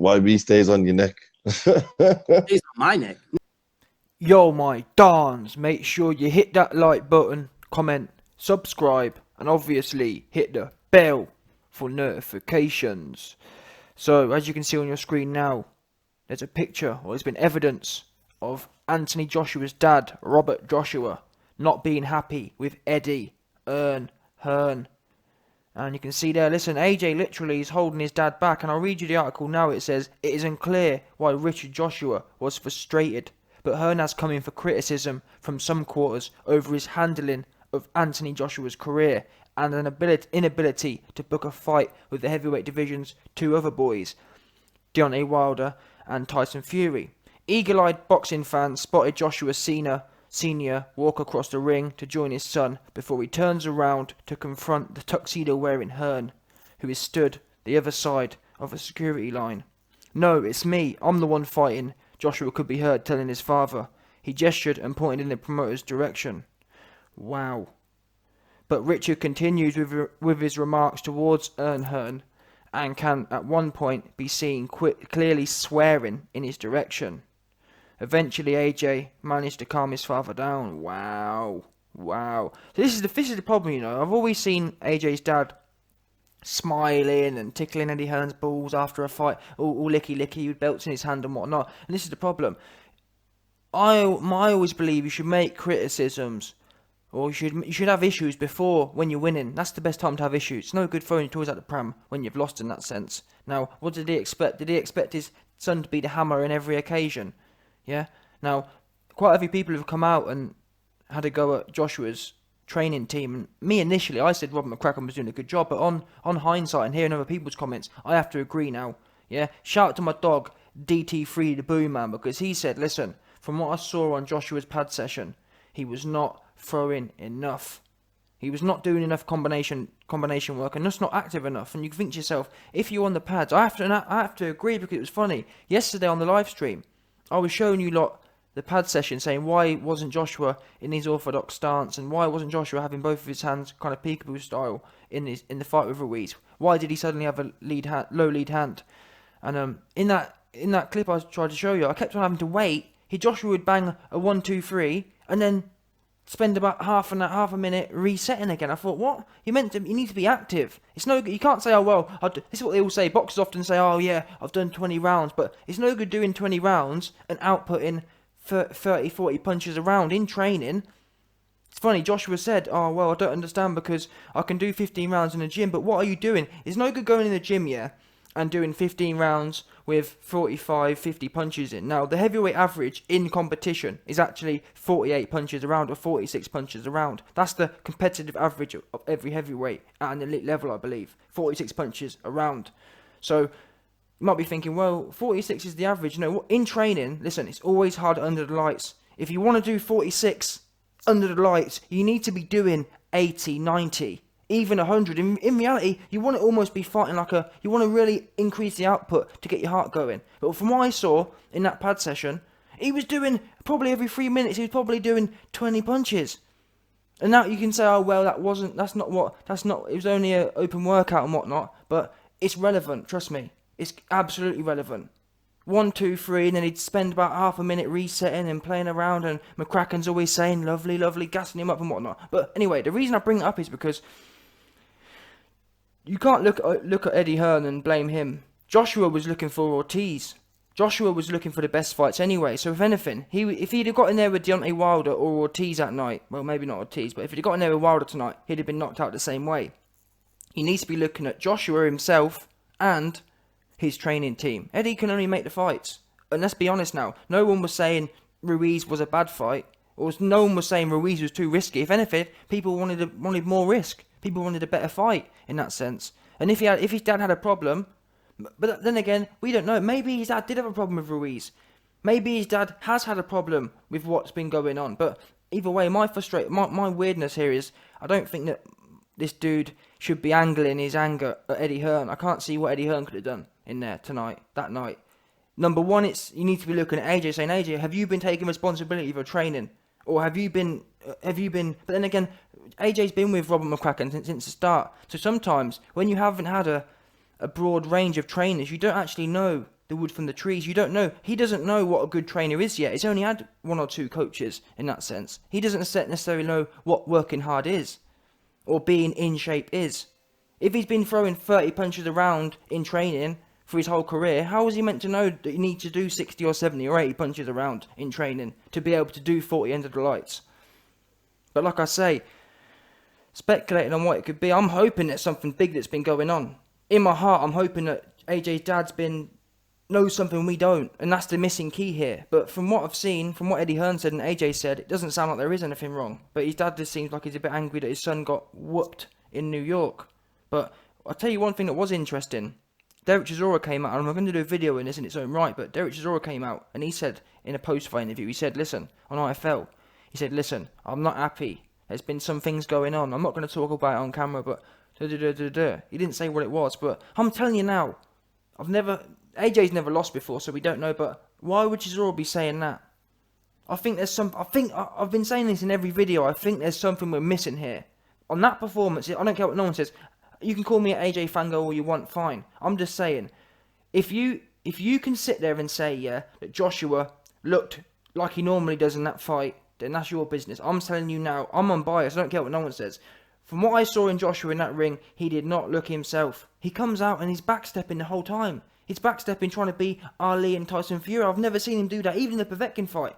YB stays on your neck. It's on my neck. Yo, my dons, make sure you hit that like button, comment, subscribe, and obviously hit the bell for notifications. So, as you can see on your screen now, there's a picture, or there's been evidence of Anthony Joshua's dad, Robert Joshua, not being happy with Eddie, Hearn. And you can see there, listen, AJ literally is holding his dad back, and I'll read you the article now. It says, it is unclear why Richard Joshua was frustrated, but Hearn has come in for criticism from some quarters over his handling of Anthony Joshua's career and an inability to book a fight with the heavyweight division's two other boys, Deontay Wilder and Tyson Fury. Eagle-eyed boxing fans spotted Joshua Senior walk across the ring to join his son before he turns around to confront the tuxedo-wearing Hearn, who is stood the other side of a security line. "No, it's me. I'm the one fighting," Joshua could be heard telling his father. He gestured and pointed in the promoter's direction. Wow. But Richard continues with his remarks towards Hearn and can at one point be seen clearly swearing in his direction. Eventually, AJ managed to calm his father down. Wow. So this is the problem, you know. I've always seen AJ's dad smiling and tickling Eddie Hearn's balls after a fight, all licky with belts in his hand and whatnot. And this is the problem. I always believe you should make criticisms, or you should have issues before when you're winning. That's the best time to have issues. It's no good throwing your toys at the pram when you've lost in that sense. Now, what did he expect? Did he expect his son to be the hammer in every occasion? Yeah. Now, quite a few people have come out and had a go at Joshua's training team. And me initially, I said Robert McCracken was doing a good job, but on hindsight and hearing other people's comments, I have to agree now. Yeah. Shout out to my dog DT3 the Boom Man, because he said, listen, from what I saw on Joshua's pad session, he was not throwing enough. He was not doing enough combination work, and just not active enough. And you think to yourself, if you're on the pads, I have to agree, because it was funny. Yesterday on the live stream, I was showing you lot the pad session, saying why wasn't Joshua in his orthodox stance, and why wasn't Joshua having both of his hands kind of peekaboo style in the fight with Ruiz? Why did he suddenly have a low lead hand? And in that clip I tried to show you, I kept on having to wait. Joshua would bang a 1-2-3 and then spend about half a minute resetting again. I thought, what? You need to be active. It's no good. You can't say, oh well. This is what they all say. Boxers often say, oh yeah, I've done 20 rounds, but it's no good doing 20 rounds and outputting 30, 40 punches a round in training. It's funny. Joshua said, oh well, I don't understand because I can do 15 rounds in the gym, but what are you doing? It's no good going in the gym, yeah, and doing 15 rounds with 45, 50 punches in. Now, the heavyweight average in competition is actually 48 punches a round or 46 punches a round. That's the competitive average of every heavyweight at an elite level, I believe. 46 punches a round. So, you might be thinking, well, 46 is the average. No, in training, listen, it's always hard under the lights. If you want to do 46 under the lights, you need to be doing 80, 90. Even 100. In reality, you want to almost be fighting you want to really increase the output to get your heart going. But from what I saw in that pad session, he was doing, probably every 3 minutes, he was probably doing 20 punches. And now you can say, oh well, it was only an open workout and whatnot, but it's relevant, trust me. It's absolutely relevant. 1, 2, 3, and then he'd spend about half a minute resetting and playing around, and McCracken's always saying, lovely, gassing him up and whatnot. But anyway, the reason I bring it up is because you can't look at Eddie Hearn and blame him. Joshua was looking for Ortiz. Joshua was looking for the best fights anyway. So if anything, if he'd have got in there with Deontay Wilder or Ortiz that night, well, maybe not Ortiz, but if he'd have got in there with Wilder tonight, he'd have been knocked out the same way. He needs to be looking at Joshua himself and his training team. Eddie can only make the fights. And let's be honest now, no one was saying Ruiz was a bad fight, or no one was saying Ruiz was too risky. If anything, people wanted more risk. People wanted a better fight in that sense. And if his dad had a problem, but then again, we don't know. Maybe his dad did have a problem with Ruiz. Maybe his dad has had a problem with what's been going on. But either way, my weirdness here is, I don't think that this dude should be angling his anger at Eddie Hearn. I can't see what Eddie Hearn could have done in there that night. Number one, you need to be looking at AJ, saying, AJ, have you been taking responsibility for training? Or have you been, but then again, AJ's been with Robert McCracken since the start. So sometimes, when you haven't had a a broad range of trainers. You don't actually know the wood from the trees. You don't know. He doesn't know what a good trainer is yet. He's only had 1 or 2 coaches in that sense. He doesn't necessarily know what working hard is or being in shape is. If he's been throwing 30 punches around in training for his whole career, how is he meant to know that you need to do 60 or 70 or 80 punches around in training to be able to do 40 under the lights? But like I say, speculating on what it could be, I'm hoping there's something big that's been going on. In my heart, I'm hoping that AJ's dad's knows something we don't, and that's the missing key here. But from what I've seen, from what Eddie Hearn said and AJ said, it doesn't sound like there is anything wrong. But his dad just seems like he's a bit angry that his son got whooped in New York. But I'll tell you one thing that was interesting. Derek Chisora came out, and I'm going to do a video in this in its own right, but Derek Chisora came out, and he said in a post-fight interview, he said, listen, on IFL, he said, listen, I'm not happy. There's been some things going on. I'm not going to talk about it on camera, but he didn't say what it was, but I'm telling you now, AJ's never lost before, so we don't know, but why would Chisora be saying that? I've been saying this in every video, I think there's something we're missing here. On that performance, I don't care what no one says, you can call me an AJ fangirl all you want, fine. I'm just saying, if you can sit there and say, yeah, that Joshua looked like he normally does in that fight, then that's your business. I'm telling you now, I'm unbiased, I don't care what no one says. From what I saw in Joshua in that ring, he did not look himself. He comes out and he's backstepping the whole time. He's backstepping trying to be Ali and Tyson Fury. I've never seen him do that, even in the Povetkin fight.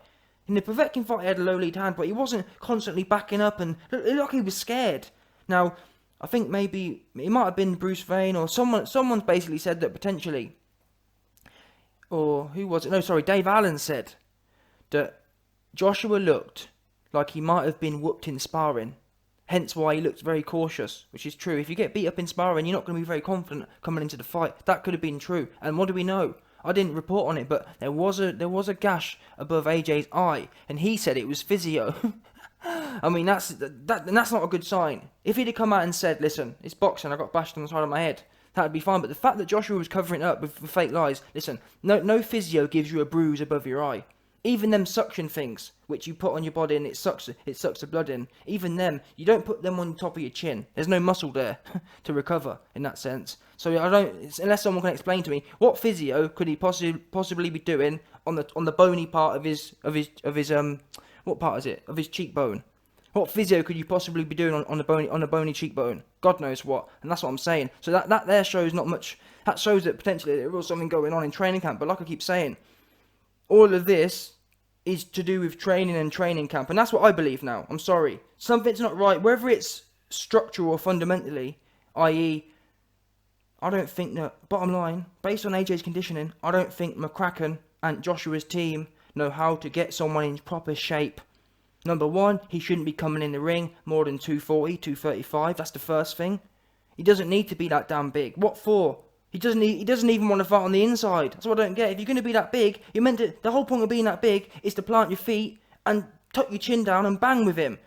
In the Povetkin fight, he had a low lead hand, but he wasn't constantly backing up and it looked like he was scared. Now, I think maybe it might have been Bruce Vane or someone's basically said that potentially, or who was it? No, sorry, Dave Allen said that Joshua looked like he might have been whooped in sparring. Hence why he looked very cautious, which is true. If you get beat up in sparring, you're not going to be very confident coming into the fight. That could have been true. And what do we know? I didn't report on it, but there was a gash above AJ's eye, and he said it was physio. I mean, that's not a good sign. If he'd have come out and said, listen, it's boxing, I got bashed on the side of my head, that would be fine. But the fact that Joshua was covering it up with fake lies, listen, no physio gives you a bruise above your eye. Even them suction things, which you put on your body and it sucks the blood in, even them, you don't put them on top of your chin. There's no muscle there to recover in that sense. So unless someone can explain to me, what physio could he possibly be doing on the bony part of his what part is it? Of his cheekbone. What physio could you possibly be doing on a bony cheekbone? God knows what. And that's what I'm saying. So that there shows not much. That shows that potentially there was something going on in training camp. But like I keep saying, all of this is to do with training and training camp. And that's what I believe now. I'm sorry. Something's not right. Whether it's structural or fundamentally, i.e., I don't think that, bottom line, based on AJ's conditioning, I don't think McCracken and Joshua's team know how to get someone in proper shape. Number one, he shouldn't be coming in the ring more than 240, 235. That's the first thing. He doesn't need to be that damn big. What for? He doesn't even want to fight on the inside. That's what I don't get. If you're going to be that big, the whole point of being that big is to plant your feet and tuck your chin down and bang with him.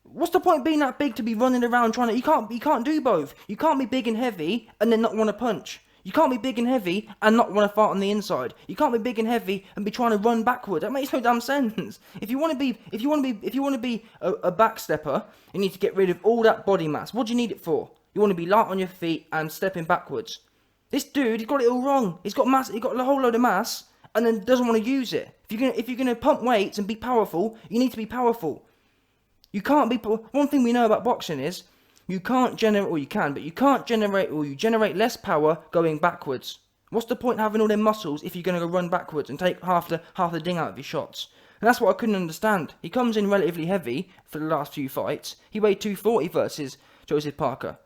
What's the point of being that big to be running around trying to... You can't do both. You can't be big and heavy and then not want to punch. You can't be big and heavy and not want to fight on the inside. You can't be big and heavy and be trying to run backward. That makes no damn sense. If you want to be a backstepper, you need to get rid of all that body mass. What do you need it for? You want to be light on your feet and stepping backwards. This dude, he's got it all wrong. He's got a whole load of mass and then doesn't want to use it. If you're gonna pump weights and be powerful, you need to be powerful. You can't be... One thing we know about boxing is you can't generate, or you can, but you can't generate, or you generate less power going backwards. What's the point of having all them muscles if you're going to go run backwards and take half the ding out of your shots? And that's what I couldn't understand. He comes in relatively heavy for the last few fights. He weighed 240 versus Joseph Parker.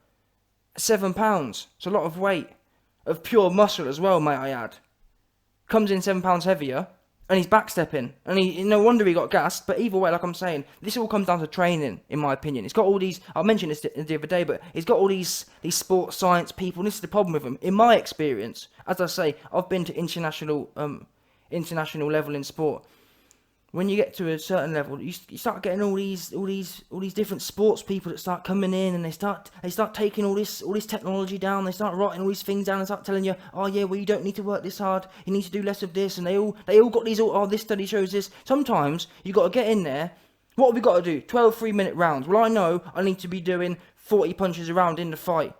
7 pounds. It's a lot of weight. Of pure muscle as well, may I add. Comes in 7 pounds heavier. And he's backstepping. And no wonder he got gassed. But either way, like I'm saying, this all comes down to training, in my opinion. It's got all these... I mentioned this the other day, but he's got all these sports science people. And this is the problem with him. In my experience, as I say, I've been to international level in sport. When you get to a certain level, you start getting all these different sports people that start coming in, and they start taking all this technology down. They start writing all these things down and start telling you, oh yeah, well you don't need to work this hard. You need to do less of this, and they all got these. Oh, this study shows this. Sometimes you got to get in there. What have we got to do? 12 3-minute rounds. Well, I know I need to be doing 40 punches around in the fight.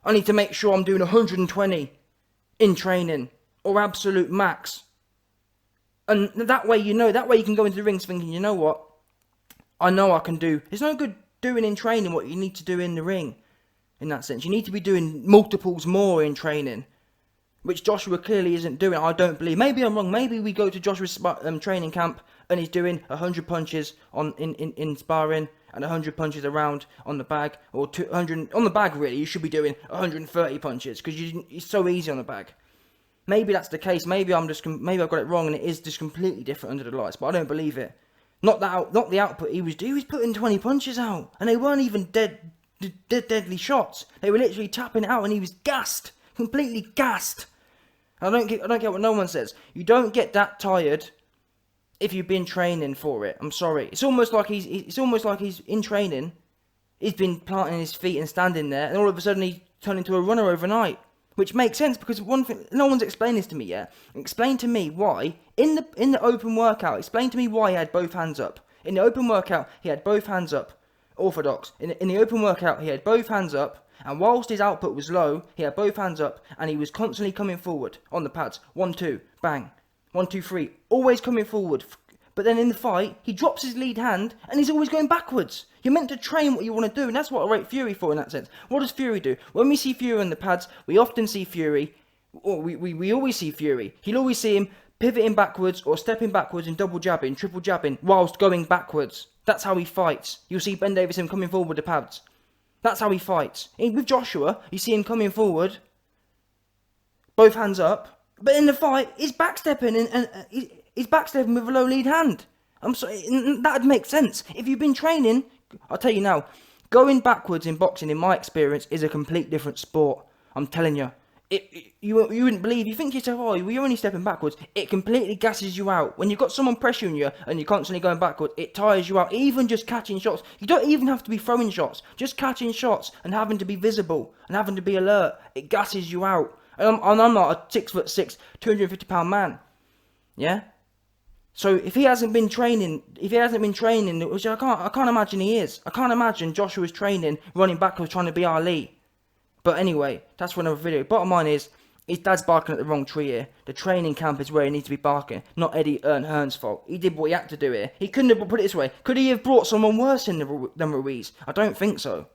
I need to make sure I'm doing 120 in training or absolute max. And that way you can go into the rings thinking, you know what? I know I can do. It's no good doing in training what you need to do in the ring. In that sense, you need to be doing multiples more in training, which Joshua clearly isn't doing. I don't believe. Maybe I'm wrong. Maybe we go to Joshua's training camp and he's doing 100 punches in sparring and 100 punches around on the bag, or 200 on the bag. Really, you should be doing 130 punches because it's so easy on the bag. Maybe that's the case. Maybe I've got it wrong and it is just completely different under the lights. But I don't believe it. Not the output he was doing. He was putting 20 punches out, and they weren't even deadly shots. They were literally tapping it out, and he was gassed, completely gassed. I don't get what no one says. You don't get that tired if you've been training for it. I'm sorry. It's almost like he's in training. He's been planting his feet and standing there, and all of a sudden he turned into a runner overnight. Which makes sense, because one thing, no one's explained this to me yet. Explain to me why in the open workout. Explain to me why he had both hands up. In the open workout, he had both hands up. Orthodox. In the open workout, he had both hands up, and whilst his output was low, he had both hands up, and he was constantly coming forward on the pads. 1, 2, bang. 1, 2, 3. Always coming forward. But then in the fight, he drops his lead hand, and he's always going backwards. You're meant to train what you want to do, and that's what I rate Fury for in that sense. What does Fury do? When we see Fury on the pads, we often see Fury, or we always see Fury. You'll always see him pivoting backwards, or stepping backwards and double jabbing, triple jabbing, whilst going backwards. That's how he fights. You'll see Ben Davison coming forward with the pads. That's how he fights. With Joshua, you see him coming forward, both hands up, but in the fight, he's backstepping, and he's backstepping with a low lead hand. I'm sorry, that'd make sense. If you've been training, I'll tell you now, going backwards in boxing, in my experience, is a complete different sport. I'm telling you. You wouldn't believe. You think to yourself, oh, you're only stepping backwards. It completely gasses you out. When you've got someone pressuring you and you're constantly going backwards, it tires you out. Even just catching shots. You don't even have to be throwing shots. Just catching shots and having to be visible and having to be alert. It gasses you out. And I'm not a 6'6", 250-pound man. Yeah? So if he hasn't been training, which I can't imagine he is. I can't imagine Joshua's training, running backwards, trying to be Ali. But anyway, that's for another video. Bottom line is, his dad's barking at the wrong tree here. The training camp is where he needs to be barking, not Eddie Hearn's fault. He did what he had to do here. He couldn't have, put it this way, could he have brought someone worse in than Ruiz? I don't think so.